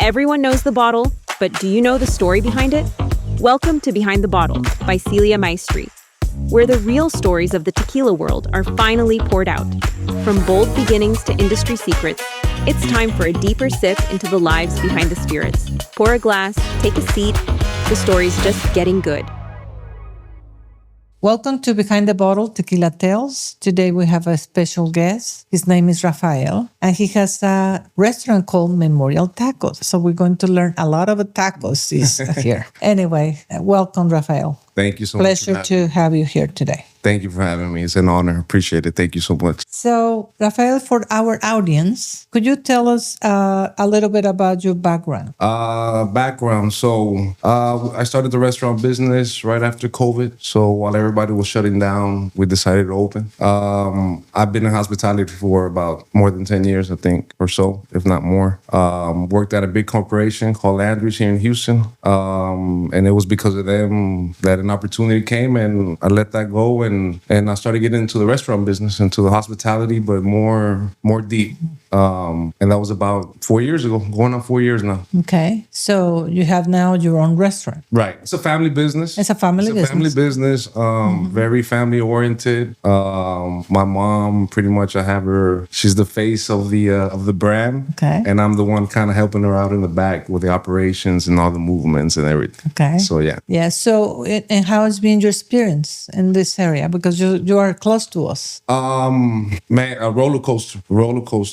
Everyone knows the bottle, but do you know the story behind it? Welcome to Behind the Bottle by Casa Maestri, where the real stories of the tequila world are finally poured out. From bold beginnings to industry secrets, it's time for a deeper sip into the lives behind the spirits. Pour a glass, take a seat. The story's just getting good. Welcome to Behind the Bottle Tequila Tales. Today we have a special guest. His name is Rafael, and he has a restaurant called Memorial Tacos. So we're going to learn a lot of tacos here. Anyway, welcome, Rafael. Thank you so Pleasure much. to have you here today. Thank you for having me. It's an honor. Appreciate it. Thank you so much. So, Rafael, for our audience, could you tell us a little bit about your background? Background. So I started the restaurant business right after COVID. So while everybody was shutting down, we decided to open. I've been in hospitality for about more than 10 years, I think, or so, if not more. Worked at a big corporation called Andrews here in Houston. And it was because of them that an opportunity came, and I let that go. And I started getting into the restaurant business, into the hospitality, but more deep. And that was about 4 years ago, going on 4 years now. Okay. So you have now your own restaurant. Right. It's a family business. It's a family business. Very family oriented. My mom, pretty much, I have her. She's the face of the brand. Okay. And I'm the one kind of helping her out in the back with the operations and all the movements and everything. Okay. So yeah. Yeah. So and how has been your experience in this area? Because you are close to us. Man, a roller coaster.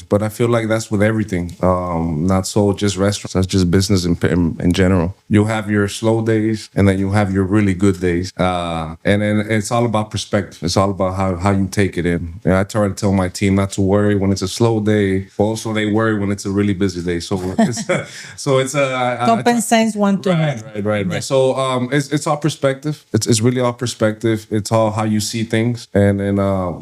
But I feel like that's with everything. Not so just restaurants. That's just business in general. You have your slow days, and then you have your really good days. And then it's all about perspective. It's all about how you take it in. And I try to tell my team not to worry when it's a slow day. But also, they worry when it's a really busy day. So it's Compensates one to another. Right. Yeah. So it's all perspective. It's really all perspective. It's all how you see things, and then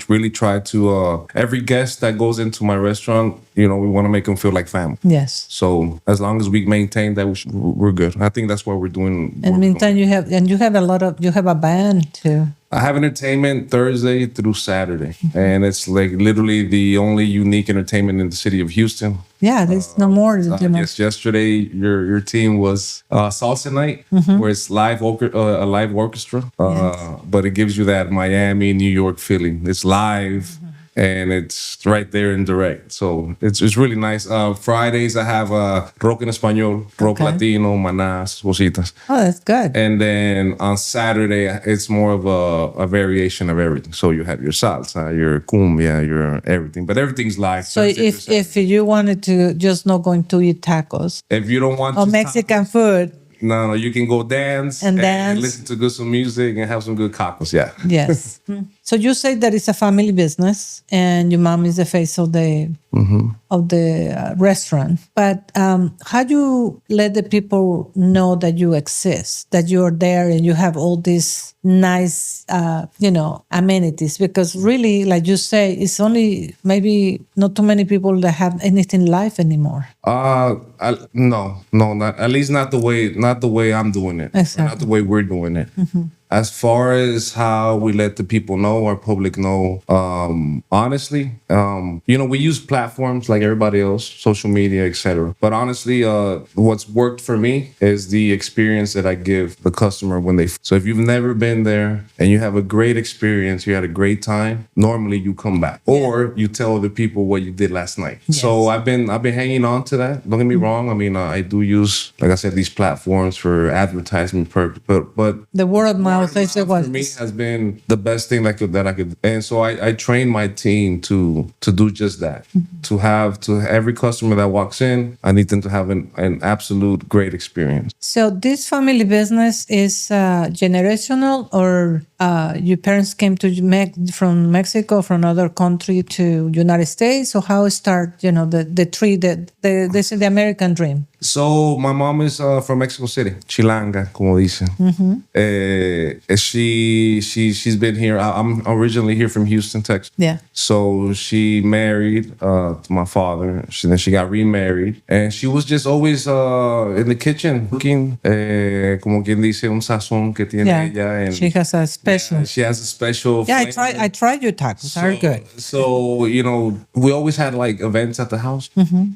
really try to every guest that goes into my restaurant, we want to make them feel like family. Yes. So as long as we maintain that, we're good. I think that's what we're doing. In the meantime, you have a band too. I have entertainment Thursday through Saturday, and it's like literally the only unique entertainment in the city of Houston. Yeah, there's no more. Yes, yesterday your team was Salsa Night, where it's a live orchestra, but it gives you that Miami, New York feeling. It's live. And it's right there in direct. So it's really nice. Fridays, I have rock en español, rock latino, manás, cositas. Oh, that's good. And then on Saturday, it's more of a variation of everything. So you have your salsa, your cumbia, your everything. But everything's live. So if you wanted to just not going to eat tacos. If you don't want or Mexican food. No, you can go dance and listen to some music and have some good cocktails. Yeah. Yes. So you say that it's a family business, and your mom is the face of the restaurant. But how do you let the people know that you exist, that you're there, and you have all these nice, amenities? Because really, like you say, it's only maybe not too many people that have anything live anymore. No, not at least not the way I'm doing it. Exactly. Not the way we're doing it. As far as how we let the people know, our public know, honestly, we use platforms like everybody else, social media, etc. But honestly, what's worked for me is the experience that I give the customer So if you've never been there and you have a great experience, you had a great time, normally you come back. Or you tell the people what you did last night. Yes. So I've been hanging on to that. Don't get me wrong. I mean, I do use, like I said, these platforms for advertisement purpose, but the word of mouth for me has been the best thing that I could. And so I train my team to do just that. To every customer that walks in, I need them to have an absolute great experience. So this family business is generational, or your parents came from Mexico, from another country to United States? So how it start? The American dream. So my mom is from Mexico City, Chilanga, como dicen. She's been here. I'm originally here from Houston, Texas. Yeah. So she married to my father. Then she got remarried, and she was just always in the kitchen cooking. Como quien dice, un sazón que tiene ella. And she has a special. Yeah, she has a special. Yeah, I tried your tacos. They're good. So we always had like events at the house,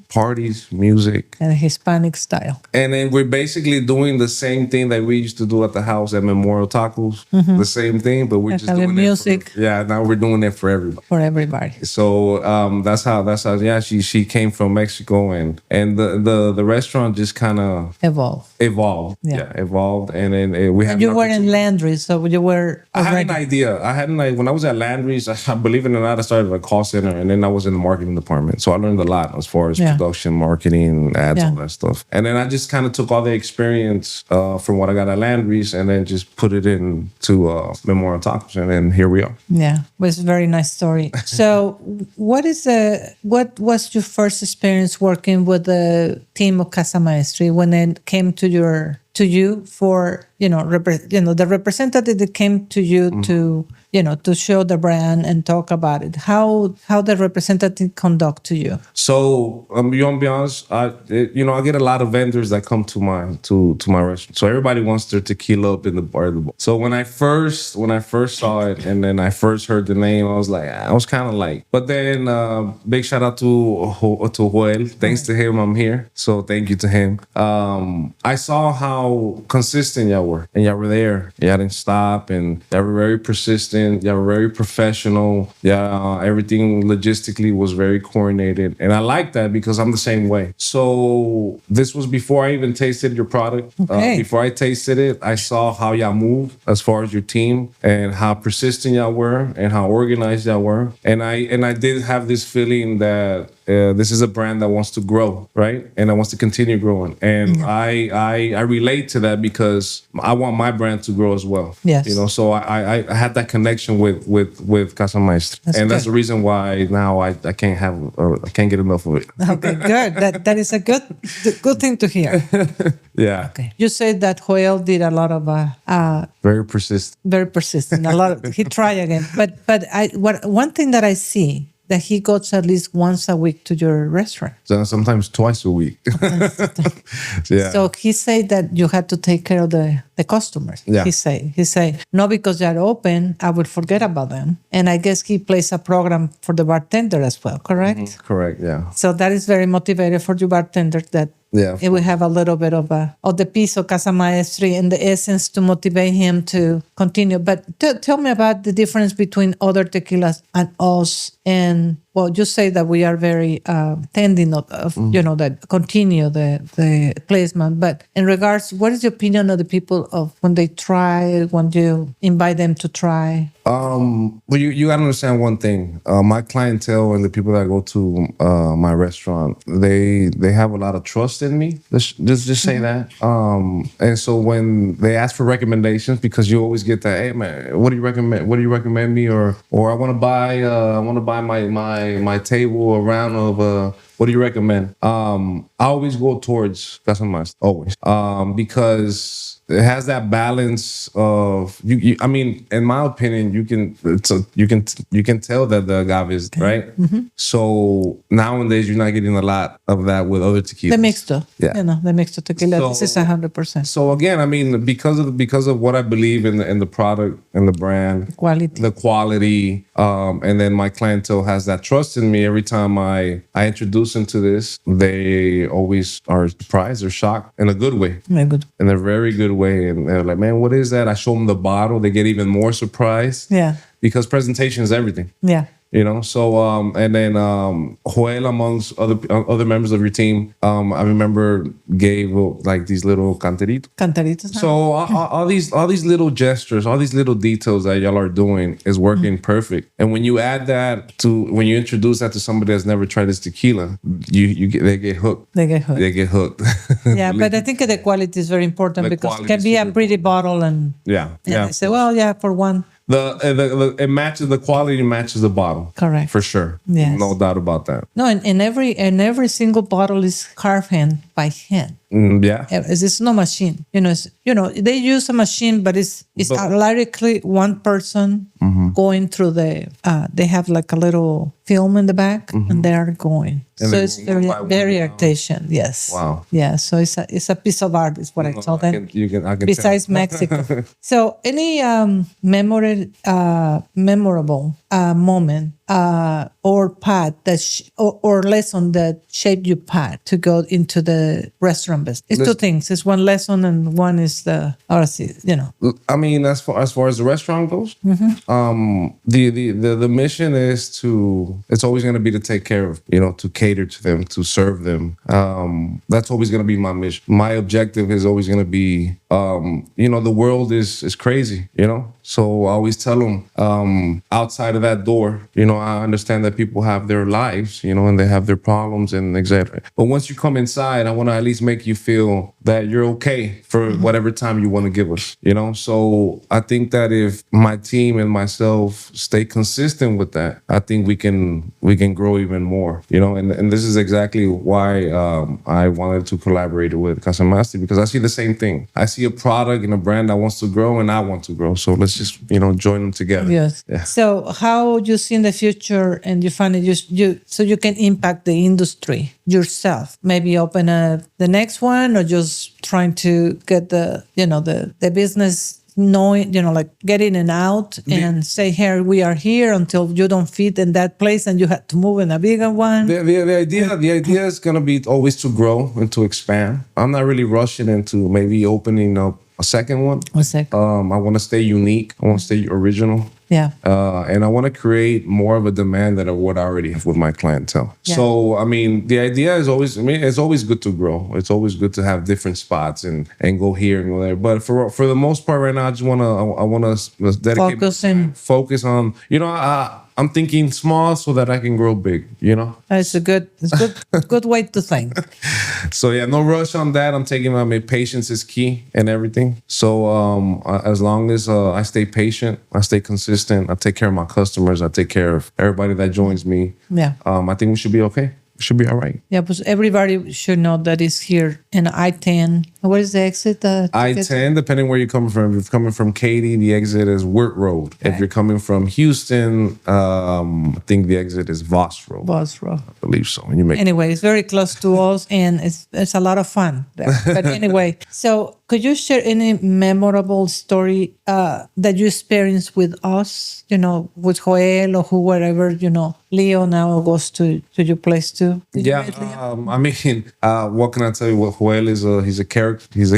parties, music, and Hispanic. Hispanic style. And then we're basically doing the same thing that we used to do at the house at Memorial Tacos. The same thing, but we're just Having doing music. now we're doing it for everybody. For everybody. So that's how yeah, she came from Mexico, and the restaurant just kind of Evolve. evolved. Yeah. Evolved, and then we had And you were in Landry, so you were I had already. an idea. When I was at Landry's, I believe it or not, I started a call center, and then I was in the marketing department. So I learned a lot as far as production, marketing, ads, all that stuff. And then I just kind of took all the experience from what I got at Landry's, and then just put it into Memorial Tacos, and then here we are. Yeah, it was a very nice story. So, what was your first experience working with the team of Casa Maestri when it came to you for the representative that came to you to show the brand and talk about it? How the representative conduct to you? So you want to be honest, I get a lot of vendors that come to my restaurant. So everybody wants their tequila up in the bar. So when I first saw it and then I first heard the name, I was kind of like. But then big shout out to Joel. Thanks to him, I'm here. So thank you to him. I saw how consistent y'all were, and y'all were there. Y'all didn't stop, and y'all were very persistent. Y'all were very professional. Yeah, everything logistically was very coordinated, and I like that because I'm the same way. So this was before I even tasted your product. Okay. Before I tasted it, I saw how y'all move as far as your team and how persistent y'all were and how organized y'all were. And I did have this feeling that this is a brand that wants to grow, right? And that wants to continue growing. And I relate to that because I want my brand to grow as well. Yes. So I had that connection with Casa Maestri. That's the reason why now I can't get enough of it. Okay, good. That is a good thing to hear. Yeah. Okay. You said that Joel did a lot of Very persistent. very persistent. He tried again. But one thing that I see that he goes at least once a week to your restaurant. So sometimes twice a week. Yeah. So he said that you had to take care of the customers. Yeah. He say, no, because they're open, I would forget about them. And I guess he plays a program for the bartender as well, correct? Correct. Yeah. So that is very motivated for your bartender that it will have a little bit of the piece of Casa Maestri and the essence to motivate him to continue. But tell me about the difference between other tequilas and us. And well, you say that we are very tending of that continue the placement. But in regards, what is your opinion of the people of when they try, when you invite them to try? Well, you gotta understand one thing. My clientele and the people that go to my restaurant, they have a lot of trust in me. Just say that. And so when they ask for recommendations, because you always get that, hey man, what do you recommend? What do you recommend me? Or I want to buy my table a round of. What do you recommend? I always go towards Casa Maestri, always, because it has that balance of you. I mean, in my opinion, you can tell that the agave is right. Mm-hmm. So nowadays, you're not getting a lot of that with other tequilas. The mixto, yeah, the mixto tequila. This is 100%. So again, I mean, because of what I believe in the product and the brand, the quality, and then my clientele has that trust in me. Every time I introduce them to this, they always are surprised or shocked in a good way. Very good. In a very good way. And they're like, man, what is that? I show them the bottle. They get even more surprised. Yeah. Because presentation is everything. Yeah. So and then Joel amongst other members of your team, I remember gave like these little cantaritos. Huh? So all these little gestures, all these little details that y'all are doing is working perfect. And when you add that when you introduce that to somebody that's never tried this tequila, they get hooked. They get hooked. Yeah, but I think the quality is very important because it can be a pretty bottle and they say, well, yeah, for one. It matches the quality, matches the bottle. Correct. For sure. Yes. No doubt about that. No, and every single bottle is carved by hand. Yeah. It's no machine. They use a machine, but it's literally one person going through they have like a little film in the back and they are going. And so it's very artisan. Yes. Wow. Yeah. So it's a piece of art is what I told them. I can Besides tell. Mexico. So any memorable moment or path or lesson that shaped your path to go into the restaurant business? It's two things. It's one lesson and one is ahora sí, I mean, as far as the restaurant goes, the mission is it's always going to be to take care of, to cater to them, to serve them. That's always going to be my mission. My objective is always going to be, the world is crazy, So I always tell them, outside of that door, I understand that people have their lives, and they have their problems and etc. But once you come inside, I want to at least make you feel that you're okay for whatever time you want to give us, So I think that if my team and myself stay consistent with that, I think we can grow even more, And this is exactly why I wanted to collaborate with Casa Maestri, because I see the same thing. I see a product and a brand that wants to grow, and I want to grow. So let's just join them together. Yes. Yeah. So how you see in the future, and you find it so you can impact the industry yourself? Maybe open the next one, or just trying to get the business knowing, like get in and out and say, here, we are here until you don't fit in that place and you have to move in a bigger one. The idea is going to be always to grow and to expand. I'm not really rushing into maybe opening up a second one. I want to stay unique. I want to stay original. Yeah. And I want to create more of a demand than what I already have with my clientele. Yeah. So, I mean, the idea is always, it's always good to grow. It's always good to have different spots and go here and go there. But for the most part right now, I want to dedicate focus on, I'm thinking small so that I can grow big, It's a good way to think. So yeah, no rush on that. I'm taking my patience is key and everything. So as long as I stay patient, I stay consistent, I take care of my customers, I take care of everybody that joins me. Yeah. I think we should be okay. We should be all right. Yeah, but everybody should know that it's here in I-10. What is the exit? I-10, depending where you're coming from. If you're coming from Katy, the exit is Wirt Road. Okay. If you're coming from Houston, I think the exit is Voss Road. Voss Road. I believe so. Anyway, it's very close to us, and it's a lot of fun there. But anyway, so could you share any memorable story that you experienced with us, with Joel or whoever, Leo now goes to your place too? Yeah, what can I tell you? What Joel is he's a character. He's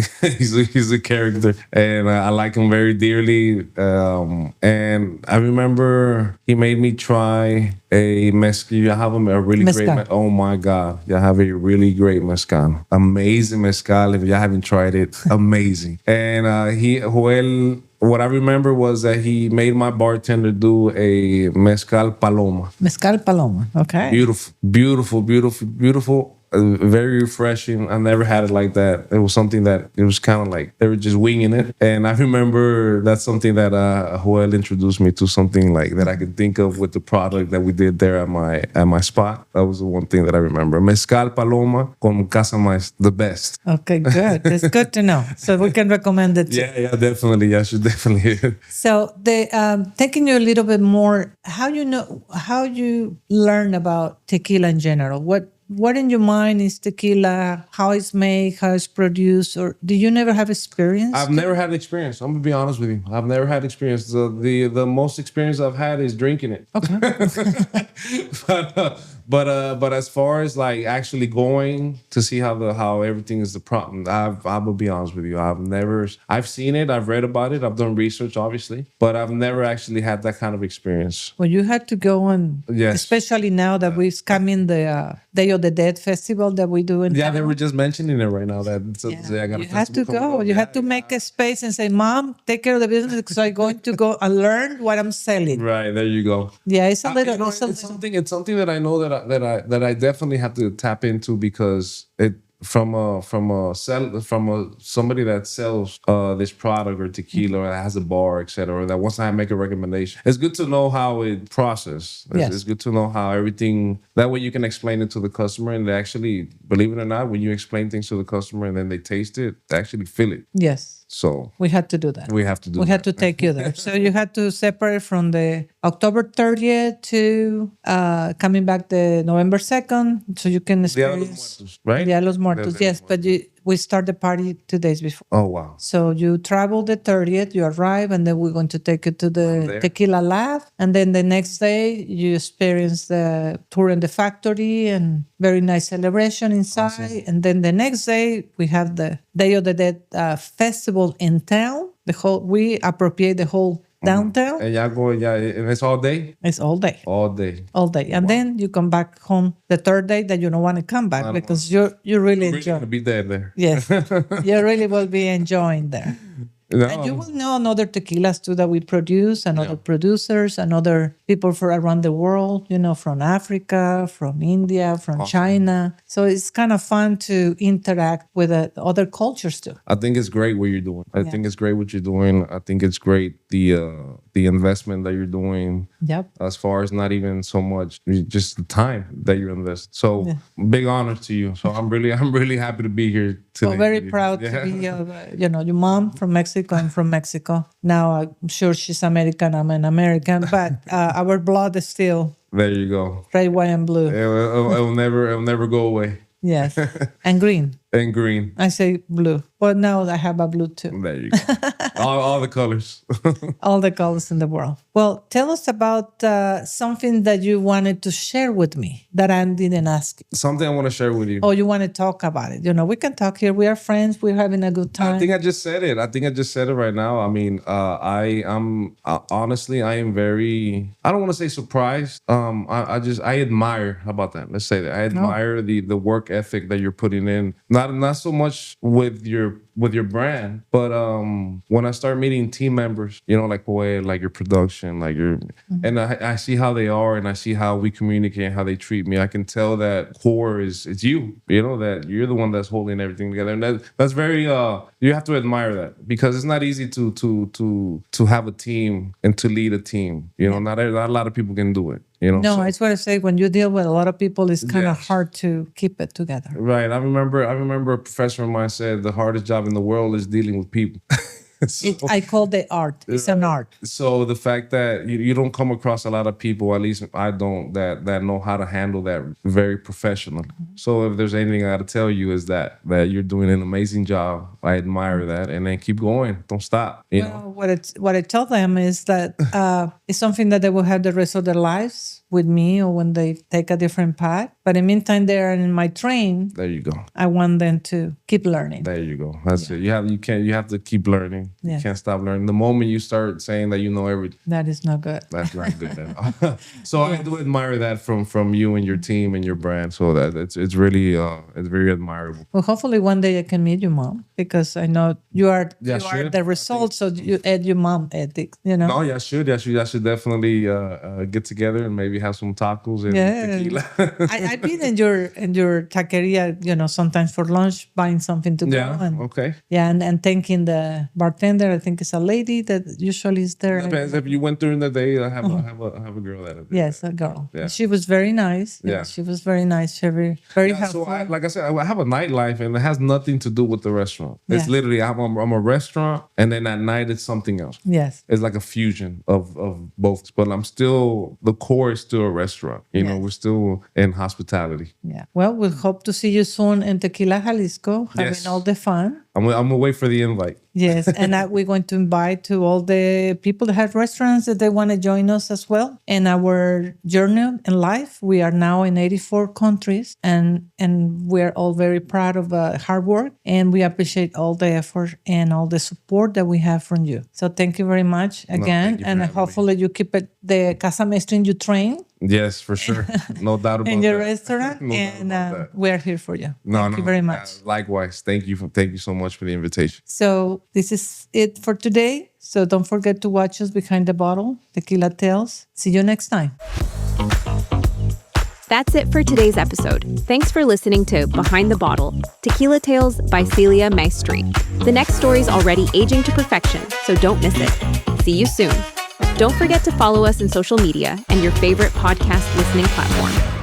a character, and I like him very dearly. And I remember he made me try a mezcal. You have a really great. Oh my God, you have a really great mezcal. Amazing mezcal. If you haven't tried it, amazing. And Joel. What I remember was that he made my bartender do a mezcal paloma. Mezcal paloma, okay. Beautiful, beautiful, beautiful, beautiful. Very refreshing. I never had it like that. It was something that it was kind of like they were just winging it. And I remember that's something that Joel introduced me to, something like that I could think of with the product that we did there at my spot. That was the one thing that I remember. Mezcal Paloma con Casa Maestri, the best. Okay, good. It's good to know. So we can recommend it too. Yeah, definitely. I should definitely. So taking you a little bit more, how you learn about tequila in general? What in your mind is tequila? How it's made? How it's produced? Or do you never have experience? I've never had experience. I'm gonna be honest with you. I've never had experience. The most experience I've had is drinking it. Okay. But as far as like actually going to see how everything is the problem, I will be honest with you. I've seen it. I've read about it. I've done research, obviously, but I've never actually had that kind of experience. Well, you had to go and, yes, especially now that we're coming the Day of the Dead festival that we do in town. They were just mentioning it right now. You had to go. You had to make a space and say, "Mom, take care of the business because I'm going to go and learn what I'm selling." Right, there you go. Yeah, it's a little. It's something that I know that I definitely have to tap into, because it from somebody that sells this product or tequila, or that has a bar, etc., or that wants to make a recommendation. It's good to know how it processes. It's good to know how everything. That way you can explain it to the customer, and they actually, believe it or not, when you explain things to the customer and then they taste it, they actually feel it. Yes. So we had to do that. We had to take you there. So you had to separate from the October 30th to coming back the November 2nd, so you can experience Dia de los Muertos, right? Dia de los Muertos, yes. But we start the party 2 days before. Oh, wow. So you travel the 30th, you arrive, and then we're going to take you to the Tequila lab. And then the next day, you experience the tour in the factory and very nice celebration inside. Awesome. And then the next day, we have the Day of the Dead festival in town. We appropriate the whole downtown. And y'all go, and it's all day? It's all day. All day. All day. And then you come back home the third day that you don't want to come back because you really enjoy. Going to be there. Yes. You really will be enjoying there. No. And you will know another tequilas too that we produce, and other producers, and other people from around the world, from Africa, from India, from China. So it's kind of fun to interact with other cultures too. I think it's great what you're doing. I think it's great what you're doing. I think it's great the investment that you're doing. Yep. As far as not even so much just the time that you invest. So big honor to you. So I'm really happy to be here today. So very proud to be your mom from Mexico. I'm from Mexico. Now I'm sure she's American. I'm an American, but our blood is still there. You go. Red, white, and blue. It'll never go away. Yes, and green. And green. I say blue. But now I have a blue too. There you go. all the colors. All the colors in the world. Well, tell us about something that you wanted to share with me that I didn't ask you. Something I want to share with you. Oh, you want to talk about it. We can talk here. We are friends. We're having a good time. I think I just said it. Right now. I mean, honestly, I am very, I don't want to say surprised. I admire, how about that? Let's say that. I admire the work ethic that you're putting in. Not so much with your brand, but when I start meeting team members, like Poe, like your production, like your, and I see how they are, and I see how we communicate and how they treat me. I can tell that core it's you, that you're the one that's holding everything together, and that's very you have to admire that, because it's not easy to have a team and to lead a team. Not a lot of people can do it. No, I just want to say, when you deal with a lot of people, it's kind of hard to keep it together. Right. I remember a professor of mine said the hardest job in the world is dealing with people. I call it art. It's an art. So the fact that you don't come across a lot of people, at least I don't, that know how to handle that very professionally. So if there's anything I got to tell you, is that you're doing an amazing job. I admire that, and then keep going. Don't stop. Well, what I tell them is that it's something that they will have the rest of their lives with me, or when they take a different path. But in the meantime, they're in my train. There you go. I want them to keep learning. There you go. That's it. You have to keep learning. You can't stop learning. The moment you start saying that you know everything, that is not good. That's not good at all. So I do admire that from you and your team and your brand. So that it's really it's very admirable. Well, hopefully one day I can meet your mom, because I know you are the result. So you add your mom ethics. No, I should definitely get together and maybe have some tacos and tequila. I've been in your taqueria, sometimes for lunch, buying something to go. Okay. Yeah, and thanking the bartender. I think it's a lady that usually is there. Depends. If you went during the day, I have a girl that. Yes, a girl. Yeah. She was very nice. Yeah. She was very nice. Very helpful. So like I said, I have a nightlife, and it has nothing to do with the restaurant. It's literally I'm a restaurant, and then at night it's something else. Yes. It's like a fusion of both. But the core is still a restaurant. We're still in hospitality. Yeah. Well, we hope to see you soon in Tequila, Jalisco, having all the fun. I'm gonna wait for the invite. Yes, and we're going to invite to all the people that have restaurants that they want to join us as well in our journey in life. We are now in 84 countries, and we're all very proud of hard work, and we appreciate all the effort and all the support that we have from you. So thank you very much again, and hopefully you keep it the Casa Maestri in your train. Yes, for sure. No doubt about that. In your restaurant, and we're here for you. Thank you very much. Likewise. Thank you so much for the invitation. So this is it for today. So don't forget to watch us Behind the Bottle, Tequila Tales. See you next time. That's it for today's episode. Thanks for listening to Behind the Bottle, Tequila Tales by Casa Maestri. The next story's already aging to perfection, so don't miss it. See you soon. Don't forget to follow us on social media and your favorite podcast listening platform.